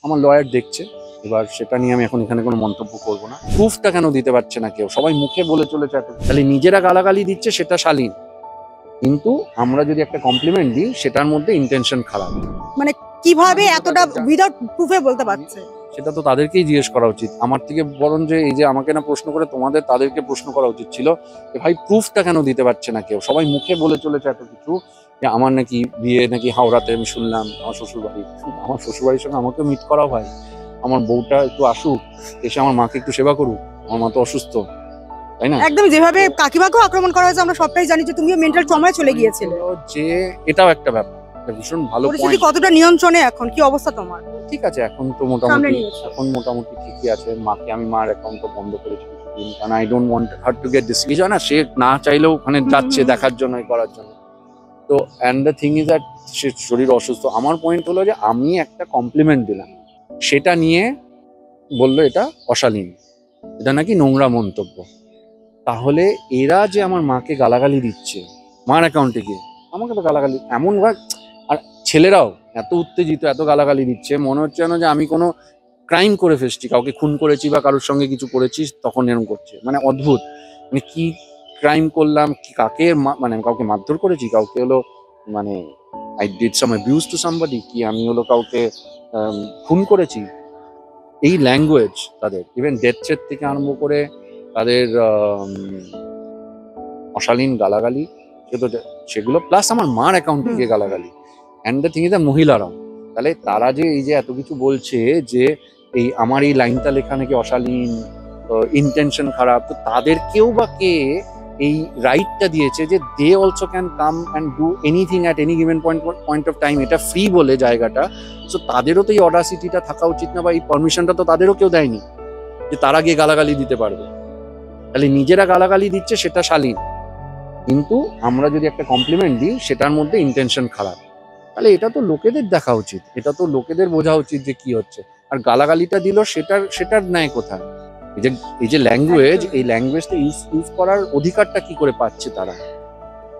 আমার লয়ার দেখছে, এবার সেটা নিয়ে আমি এখন এখানে কোনো মন্তব্য করব না। প্রুফটা কেন দিতে পারছে না কেউ? সবাই মুখে বলে চলেছে এত, তাহলে নিজেরা গালাগালি দিচ্ছে সেটা শালীন, কিন্তু আমরা যদি একটা কমপ্লিমেন্ট দিই সেটার মধ্যে ইন্টেনশন খারাপ। মানে কিভাবে এতটা উইদাউট প্রুফে বলতে পারছে? সেটা তো তাদেরকেই জিজ্ঞেস করা উচিত, আমার থেকে বরং যে এই যে আমাকে না প্রশ্ন করে তোমাদের তাদেরকে প্রশ্ন করা উচিত ছিল যে ভাই প্রুফটা কেন দিতে পারছে না কেউ? সবাই মুখে বলে চলেছে এত কিছু, যে আমার নাকি বিয়ে নাকি হাওড়াতে, আমি শুনলাম আমার শ্বশুরবাড়ি, আমার শ্বশুরবাড়ির সঙ্গে আমাকেও মিট করাও ভাই, আমার বউটা একটু আসুক, এসে আমার মাকে একটু সেবা করুক, আমার মা তো অসুস্থ, তাই না? একদম যেভাবে কাকিমাকেও আক্রমণ করা হয়েছে আমরা সবটাই জানি, যে তুমিও মেন্টাল ট্রমায় চলে গিয়েছিলে। যে এটাও একটা ব্যাপার, এটা ভীষণ ভালো পরিস্থিতি পয়েন্ট। কতটা নিয়ন্ত্রণে এখন, কি অবস্থা তোমার? ঠিক আছে, এখন তো সামনে মোটামুটি নিয়েছো। এখন মোটামুটি ঠিকই আছে। মাকে আমি মার অ্যাকাউন্টটা বন্ধ করেছি কিছুদিন, কারণ I don't want her to get this, কিছু হয় না, সে না চাইলেও ওখানে যাচ্ছে দেখার জন্য, করার জন্য। তো and the thing is that সে শরীর অসুস্থ। আমার পয়েন্ট হলো যে আমি একটা কমপ্লিমেন্ট দিলাম, সেটা নিয়ে বললো এটা অশালীন, এটা নাকি নোংরা মন্তব্য। তাহলে এরা যে আমার মাকে গালাগালি দিচ্ছে মার অ্যাকাউন্টে গিয়ে, আমাকে তো গালাগালি এমন ভাগ, আর ছেলেরাও এত উত্তেজিত, এত গালাগালি দিচ্ছে, মনে হচ্ছে যেন যে আমি কোনো ক্রাইম করে ফেসছি, কাউকে খুন করেছি বা কারোর সঙ্গে কিছু করেছি তখন এরকম করছে। মানে অদ্ভুত, মানে কি ক্রাইম করলাম, কি কাকে মানে কাউকে মারধর করেছি, কাউকে হলো মানে I did some abuse two somebody, কি আমি হলো কাউকে খুন করেছি। এই ল্যাঙ্গুয়েজ তাদের, ইভেন ডেথ থ্রেট থেকে আরম্ভ করে তাদের অশালীন গালাগালি, সেগুলো প্লাস আমার মার অ্যাকাউন্টে গিয়ে গালাগালি। And the thing is the মহিলারাও, তাহলে তারা যে এই যে এত কিছু বলছে যে এই আমার এই লাইনটা লেখা নাকি অশালীন, ইন্টেনশন খারাপ, তো তাদেরকেও বা কে এই রাইটটা দিয়েছে যে they also can come and do anything at any given point of time? এটা ফ্রি বলে জায়গাটা, সো তাদেরও তো এই অডাসিটিটা থাকা উচিত না, বা এই পারমিশনটা তো তাদেরও কেউ দেয়নি যে তারা গিয়ে গালাগালি দিতে পারবে। তাহলে নিজেরা গালাগালি দিচ্ছে সেটা শালীন, কিন্তু আমরা যদি একটা কমপ্লিমেন্ট দিই সেটার মধ্যে ইন্টেনশন খারাপ, তাহলে এটা তো লোকেদের দেখা উচিত, এটা তো লোকেদের বোঝা উচিত যে কি হচ্ছে। আর গালাগালিটা দিল সেটার ন্যায় কোথায়? এই যে ল্যাঙ্গুয়েজ, এই ল্যাঙ্গুয়েজটা ইউজ করার অধিকারটা কি করে পাচ্ছে তারা?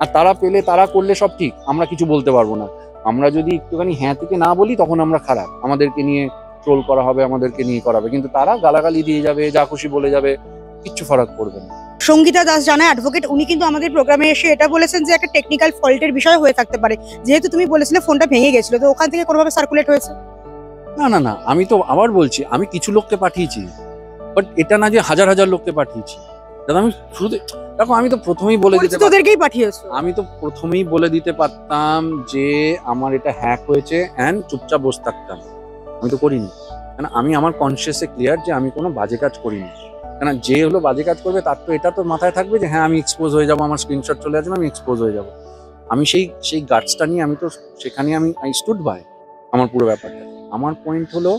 আর তারা পেলে, তারা করলে সব ঠিক, আমরা কিছু বলতে পারবো না। আমরা যদি একটুখানি হ্যাঁ থেকে না বলি তখন আমরা খারাপ, আমাদেরকে নিয়ে ট্রোল করা হবে, আমাদেরকে নিয়ে করা হবে, কিন্তু তারা গালাগালি দিয়ে যাবে, যা খুশি বলে যাবে, কিচ্ছু ফারাক পড়বে না। সঙ্গীতা দাস জানা অ্যাডভোকেট, উনি কিন্তু আমাদের প্রোগ্রামে এসে এটা বলেছেন যে একটা টেকনিক্যাল ফল্টের বিষয় হয়ে থাকতে পারে, যেহেতু তুমি বলেছিলে ফোনটা ভেঙে গেছিল, তো ওখান থেকে কোনোভাবে সার্কুলেট হয়েছে? না না না, আমি তো আবার বলছি, আমি কিছু লোককে পাঠিয়েছি, বাট এটা না যে হাজার হাজার লোককে পাঠিয়েছি। দাদা আমি শুরুতে, দেখো আমি তো প্রথমেই বলে দিতে পারতাম, তোদেরকেই পাঠিয়েছো। আমি তো প্রথমেই বলে দিতে পারতাম যে আমার এটা হ্যাক হয়েছে অ্যান্ড চুপচাপ বসে থাকতাম। আমি তো করিনি, কেন আমি আমার কনসিয়াসে ক্লিয়ার যে আমি কোনো বাজে কাজ করিনি। কেন যে হলো বাজে কাজ করবে তার তো এটা তো মাথায় থাকবে যে হ্যাঁ আমি এক্সপোজ হয়ে যাবো, আমার স্ক্রিনশট চলে আসবে, আমি এক্সপোজ হয়ে যাবো। আমি সেই গার্ডসটা নিয়ে আমি তো সেখানে আমি আই স্টুড বাই আমার পুরো ব্যাপারটা। আমার পয়েন্ট হলো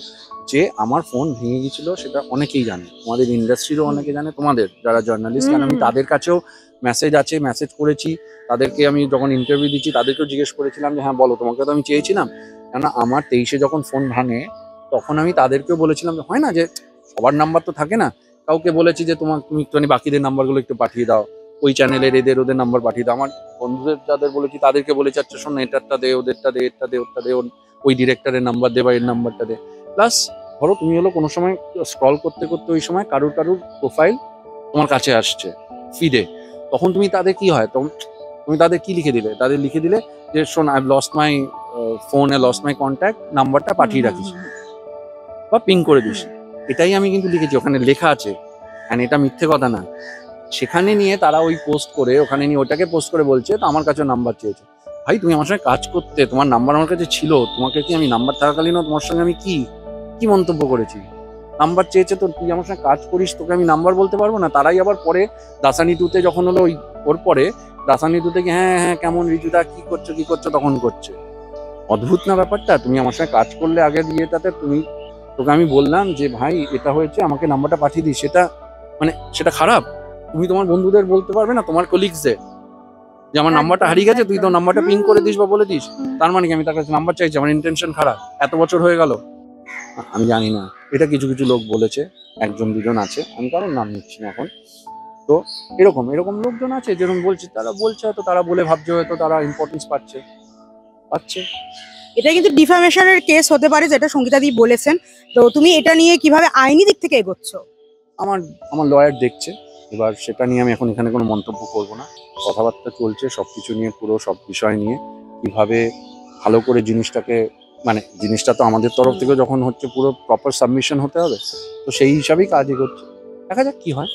যে আমার ফোন ভেঙে গেছিল, সেটা অনেকেই জানে, আমাদের ইন্ডাস্ট্রিরও অনেকে জানে, তোমাদের যারা জার্নালিস্ট, কারণ আমি তাদের কাছেও মেসেজ আছে, মেসেজ করেছি তাদেরকে, আমি যখন ইন্টারভিউ দিচ্ছি তাদেরকেও জিজ্ঞেস করেছিলাম যে হ্যাঁ বলো, তোমাকে তো আমি চেয়েছিলাম। কেননা আমার 23-এ যখন ফোন ভাঙে তখন আমি তাদেরকেও বলেছিলাম যে হয় না যে সবার নাম্বার তো থাকে না, কাউকে বলেছি যে তুমি একটুখানি বাকিদের নাম্বারগুলো একটু পাঠিয়ে দাও, ওই চ্যানেলের ওদের নাম্বার পাঠিয়ে দাও। আমার বন্ধুদের যাদের বলেছি তাদেরকে বলেছি আচ্ছা শোন এটারটা দে, ওদেরটা দে, এটা দে, ওটা দে, ওই ডিরেক্টরের নাম্বার দে বা এর নাম্বারটা দে। প্লাস ধরো তুমি হলো কোনো সময় স্ক্রল করতে করতে ওই সময় কারুর প্রোফাইল তোমার কাছে আসছে ফিডে, তখন তুমি তাদের কি হয়, তুমি তাদের কি লিখে দিলে, তাদের লিখে দিলে যে শোন I lost my phone, lost my contact, নাম্বারটা পাঠিয়ে রাখিস বা পিং করে দিস। এটাই আমি কিন্তু লিখেছি, ওখানে লেখা আছে, অ্যান্ড এটা মিথ্যে কথা না। সেখানে নিয়ে তারা ওই পোস্ট করে, ওখানে নিয়ে ওটাকে পোস্ট করে বলছে তো আমার কাছে নাম্বার চেয়েছে। ভাই তুমি আমার সঙ্গে কাজ করতে, তোমার নাম্বার আমার কাছে ছিল, তোমাকে কি আমি নাম্বার থাকাকালীনও তোমার সঙ্গে আমি কি মন্তব্য করেছি? নাম্বার চেয়েছে তো, তুই আমার সঙ্গে কাজ করিস, তোকে আমি নাম্বার বলতে পারবো না? তারাই আবার পরে দাসানি টুতে যখন হলো ওর পরে দাসানি টু থেকে হ্যাঁ হ্যাঁ কেমন রিজুদা কি করছো তখন করছে। অদ্ভুত না ব্যাপারটা? তুমি আমার সঙ্গে কাজ করলে আগে ইয়েটাতে তোকে আমি বললাম যে ভাই এটা হয়েছে, আমাকে নাম্বারটা পাঠিয়ে দিস, সেটা খারাপ? তুমি তোমার বন্ধুদের বলতে পারবে না, তোমার কলিগসদের, যে আমার নাম্বারটা হারিয়ে গেছে, তুই তো নাম্বারটা পিং করে দিস বা বলে দিস, তার মানে কি আমি তার কাছে নাম্বার চাইছি? আমার ইন্টেনশন খারাপ? এত বছর হয়ে গেল, আমি জানি না, এটা কিছু কিছু লোক বলেছে, একজন দুজন আছে, আমি কারোর নাম নিচ্ছি না এখন। তো এরকম লোকজন আছে যেরকম বলছে, তারা বলছে হয়তো, তারা বলে ভাবছে হয়তো তারা ইম্পর্টেন্স পাচ্ছে। এটা কিন্তু ডিফামেশনের কেস হতে পারে, যেটা সঙ্গীতাদি বলেছেন। তো তুমি এটা নিয়ে কিভাবে আইনি দিক থেকে এগোচ্ছ? আমার আমার লয়ার দেখছে, এবার সেটা নিয়ে আমি এখন এখানে কোনো মন্তব্য করব না। কথাবার্তা চলছে সব কিছু নিয়ে, পুরো সব বিষয় নিয়ে কিভাবে ভালো করে জিনিসটাকে, মানে জিনিসটা তো আমাদের তরফ থেকে যখন হচ্ছে পুরো প্রপার সাবমিশন হতে হবে, তো সেই হিসাবেই কাজ এগোচ্ছে। দেখা যাক কি হয়।